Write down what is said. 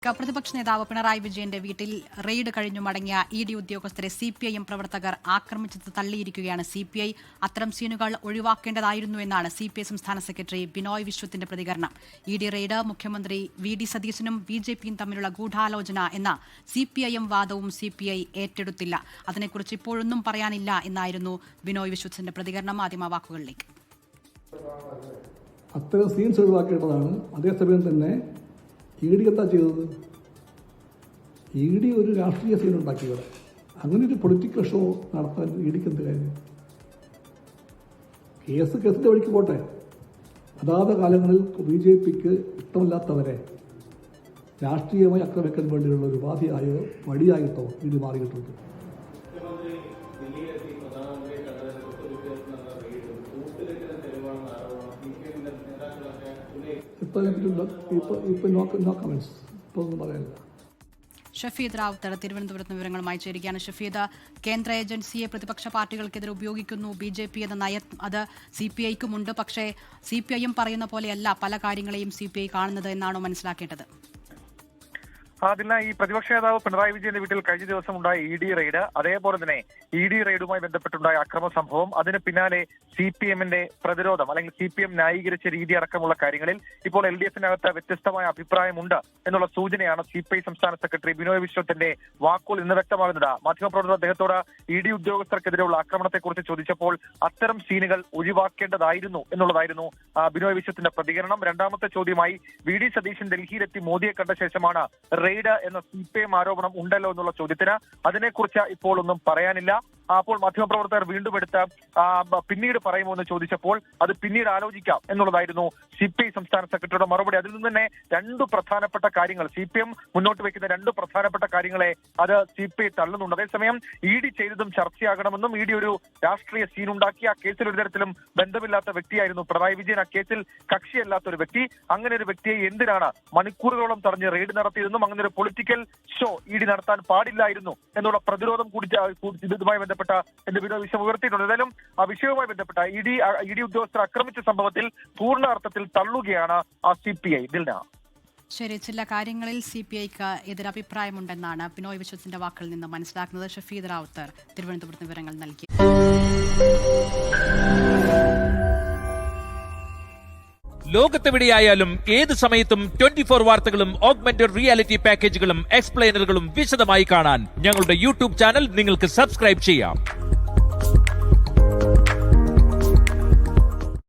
പ്രതിപക്ഷ നേതാവ് പിണറായി വിജയന്റെ വീട്ടിൽ റെയ്ഡ് കഴിഞ്ഞു മടങ്ങിയ ഇഡി ഉദ്യോഗസ്ഥരെ സിപിഐഎം പ്രവർത്തകർ ആക്രമിച്ചത് തള്ളിയിരിക്കുകയാണ്. സിപിഐ അത്തരം സീനുകൾ ഒഴിവാക്കേണ്ടതായിരുന്നു എന്നാണ് സിപിഐ സംസ്ഥാന സെക്രട്ടറി ബിനോയ് വിശ്വത്തിന്റെ പ്രതികരണം. ഇഡി റെയ്ഡ് മുഖ്യമന്ത്രി വി.ഡി. സതീശനും ബിജെപിയും തമ്മിലുള്ള ഗൂഢാലോചന എന്ന സിപിഐഎം വാദവും സിപിഐ ഏറ്റെടുത്തില്ല. അതിനെക്കുറിച്ച് ഇപ്പോഴൊന്നും പറയാനില്ല എന്നായിരുന്നു ബിനോയ് വിശ്വത്തിന്റെ പ്രതികരണം. ആദ്യം ആ വാക്കുകളിലേക്ക്. അത്തരം സീൻസ് ഒഴിവാക്കേണ്ടതാണ്. അതേസമയം തന്നെ ഇ ഡി എന്താ ചെയ്തത്? ഇ ഡി ഒരു രാഷ്ട്രീയ സീൻ ഉണ്ടാക്കിയത്. അങ്ങനെ ഒരു പൊളിറ്റിക്കൽ ഷോ നടത്താൻ ഇ ഡിക്ക് എന്ത് കാര്യം? കേസിന്റെ വഴിക്ക് പോട്ടെ. അതാത് കാലങ്ങളിൽ ബിജെപിക്ക് ഇഷ്ടമില്ലാത്തവരെ രാഷ്ട്രീയമായി ആക്രമിക്കാൻ വേണ്ടിയുള്ള ഒരു ഉപാധിയായോ വഴിയായിട്ടോ ഇ ഡി മാറിയിട്ടുണ്ട്. ഷഫീദ് റാവുത്തർ തിരുവനന്തപുരത്ത് വിവരങ്ങളുമായി ചേരുകയാണ്. ഷഫീദ്, കേന്ദ്ര ഏജൻസിയെ പ്രതിപക്ഷ പാർട്ടികൾക്കെതിരെ ഉപയോഗിക്കുന്നു ബിജെപി എന്ന നയം അത് സിപിഐക്കുമുണ്ട്. പക്ഷേ സിപിഐഎം പറയുന്ന പോലെയല്ല പല കാര്യങ്ങളെയും സിപിഐ കാണുന്നത് എന്നാണോ മനസ്സിലാക്കേണ്ടത്? അതില്ല, ഈ പ്രതിപക്ഷ നേതാവ് പിണറായി വിജയന്റെ വീട്ടിൽ കഴിഞ്ഞ ദിവസം ഉണ്ടായ ഇ ഡി റെയ്ഡ്, അതേപോലെ തന്നെ ഇ ഡി റെയ്ഡുമായി ബന്ധപ്പെട്ടുണ്ടായ അക്രമ സംഭവം, അതിന് പിന്നാലെ സിപിഎമ്മിന്റെ പ്രതിരോധം അല്ലെങ്കിൽ സിപിഎം ന്യായീകരിച്ച രീതി അടക്കമുള്ള കാര്യങ്ങളിൽ ഇപ്പോൾ എൽ ഡി എഫിനകത്ത് വ്യത്യസ്തമായ അഭിപ്രായമുണ്ട് എന്നുള്ള സൂചനയാണ് സിപിഐ സംസ്ഥാന സെക്രട്ടറി ബിനോയ് വിശ്വത്തിന്റെ വാക്കുകൾ ഇന്ന് വ്യക്തമാകുന്നത്. മാധ്യമപ്രവർത്തകർ അദ്ദേഹത്തോട് ഇ ഡി ഉദ്യോഗസ്ഥർക്കെതിരെയുള്ള ആക്രമണത്തെക്കുറിച്ച് ചോദിച്ചപ്പോൾ അത്തരം സീനുകൾ ഒഴിവാക്കേണ്ടതായിരുന്നു എന്നുള്ളതായിരുന്നു ബിനോയ് വിശ്വത്തിന്റെ പ്രതികരണം. രണ്ടാമത്തെ ചോദ്യമായി വി.ഡി. സതീശൻ ഡൽഹിയിലെത്തി മോദിയെ കണ്ട ശേഷമാണ് റെയ്ഡ് എന്ന സിപിഎം ആരോപണം ഉണ്ടല്ലോ എന്നുള്ള ചോദ്യത്തിന് അതിനെക്കുറിച്ച് ഇപ്പോൾ ഒന്നും പറയാനില്ല. അപ്പോൾ മാധ്യമപ്രവർത്തകർ വീണ്ടും എടുത്ത് പിന്നീട് പറയുമോ എന്ന് ചോദിച്ചപ്പോൾ അത് പിന്നീട് ആലോചിക്കാം എന്നുള്ളതായിരുന്നു സിപിഐ സംസ്ഥാന സെക്രട്ടറിയുടെ മറുപടി. അതിൽ നിന്ന് തന്നെ രണ്ടു പ്രധാനപ്പെട്ട കാര്യങ്ങൾ സിപിഎം മുന്നോട്ട് വയ്ക്കുന്ന രണ്ടു പ്രധാനപ്പെട്ട കാര്യങ്ങളെ അത് സിപിഐ തള്ളുന്നുണ്ട്. അതേസമയം ഇ ഡി ചെയ്തതും ചർച്ചയാകണമെന്നും ഇ ഡി ഒരു രാഷ്ട്രീയ സീൻ ഉണ്ടാക്കി ആ കേസിൽ ഒരു തരത്തിലും ബന്ധമില്ലാത്ത വ്യക്തിയായിരുന്നു പിണറായി വിജയൻ, ആ കേസിൽ കക്ഷിയല്ലാത്ത ഒരു വ്യക്തി. അങ്ങനെ ഒരു വ്യക്തിയെ എന്തിനാണ് മണിക്കൂറുകളോളം തടഞ്ഞ് റെയ്ഡ് നടത്തിയതെന്നും അങ്ങനെ ഒരു പൊളിറ്റിക്കൽ ഷോ ഇ ഡി നടത്താൻ പാടില്ലായിരുന്നു എന്നുള്ള പ്രതിരോധം കൂടി ഇതുമായി ബന്ധപ്പെട്ട എന്റെ ബിനോയ് വിശ്വം ഉയർത്തിയിട്ടുണ്ട്. ഏതായാലും ആ വിഷയവുമായി ബന്ധപ്പെട്ട ഇ ഡി ഉദ്യോഗസ്ഥർ ആക്രമിച്ച സംഭവത്തിൽ പൂർണ്ണ അർത്ഥത്തിൽ തള്ളുകയാണ് ആ സിപിഐ. ദിൽന, ശരി, ചില കാര്യങ്ങളിൽ സിപിഐക്ക് എതിരഭിപ്രായമുണ്ടെന്നാണ് ബിനോയ് വിശ്വത്തിന്റെ വാക്കുകളിൽ നിന്ന് മനസ്സിലാക്കുന്നത്. ഷഫീദ് റാവുത്തർ തിരുവനന്തപുരത്ത് വിവരങ്ങൾ നൽകി. ലോകത്തെവിടെയായാലും ഏത് സമയത്തും 24 വാർത്തകളും ഓഗ്മെന്റഡ് റിയാലിറ്റി പാക്കേജുകളും എക്സ്പ്ലെയിനറുകളും വിശദമായി കാണാൻ ഞങ്ങളുടെ യൂട്യൂബ് ചാനൽ നിങ്ങൾക്ക് സബ്സ്ക്രൈബ് ചെയ്യാം.